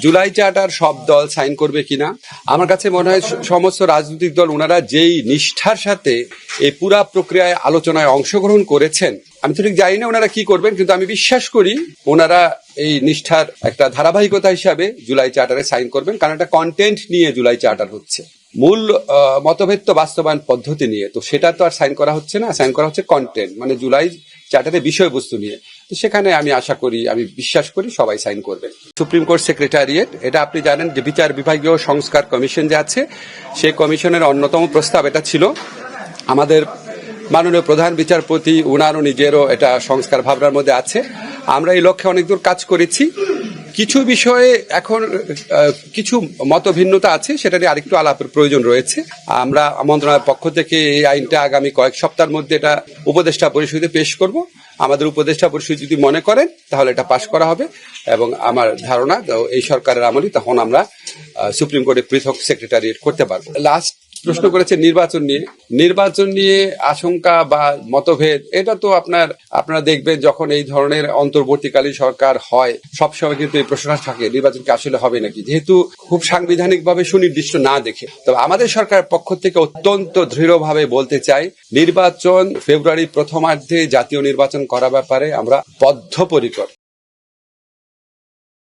July charter সব দল sign করবে কিনা আমার কাছে মনে হয় সমস্ত রাজনৈতিক দল ওনারা যেই নিষ্ঠার সাথে এই পুরা প্রক্রিয়ায় আলোচনায় অংশগ্রহণ করেছেন, আমি তো ঠিক জানি না ওনারা কি করবেন, কিন্তু আমি বিশ্বাস করি ওনারা এই নিষ্ঠার একটা ধারাবাহিকতা হিসাবে জুলাই চার্টারে সাইন করবেন, কারণ একটা কন্টেন্ট নিয়ে জুলাই চার্টার হচ্ছে। মূল মতভেদ তো বাস্তবায়ন পদ্ধতি নিয়ে, তো সেটা তো আর সাইন করা হচ্ছে না, সাইন করা হচ্ছে কন্টেন্ট, মানে জুলাই চার্টারের বিষয়বস্তু নিয়ে। তো সেখানে আমি আশা করি, আমি বিশ্বাস করি সবাই সাইন করবেন। সুপ্রিম কোর্ট সেক্রেটারিয়েট, এটা আপনি জানেন যে বিচার বিভাগীয় সংস্কার কমিশন যে আছে, সেই কমিশনের অন্যতম প্রস্তাব এটা ছিল। আমাদের মাননীয় প্রধান বিচারপতি উনারও নিজেরও এটা সংস্কার ভাবনার মধ্যে আছে। আমরা এই লক্ষ্যে অনেক দূর কাজ করেছি। কিছু বিষয়ে এখন কিছু মতভিন্নতা আছে, সেটা নিয়ে আরেকটু আলাপের প্রয়োজন রয়েছে। আমরা মন্ত্রণালয়ের পক্ষ থেকে এই আইনটা আগামী কয়েক সপ্তাহের মধ্যে এটা উপদেষ্টা পরিষদে পেশ করব। আমাদের উপদেষ্টা পরিষদ যদি মনে করেন তাহলে এটা পাশ করা হবে, এবং আমার ধারণা এই সরকারের আমলই তখন আমরা সুপ্রিম কোর্টে পৃথক সেক্রেটারিয়েট করতে পারবো। লাস্ট প্রশ্ন করেছে নির্বাচন নিয়ে আশঙ্কা বা মতভেদ, এটা তো আপনারা দেখবেন যখন এই ধরনের অন্তর্বর্তীকালীন সরকার হয় সবসময় কিন্তু এই প্রশ্নটা থাকে নির্বাচন কি আসলে হবে নাকি, যেহেতু খুব সাংবিধানিক ভাবে সুনির্দিষ্ট না দেখে। তবে আমাদের সরকারের পক্ষ থেকে অত্যন্ত দৃঢ়ভাবে বলতে চাই, নির্বাচন ফেব্রুয়ারি প্রথমার্ধে জাতীয় নির্বাচন করার ব্যাপারে আমরা বদ্ধপরিকর।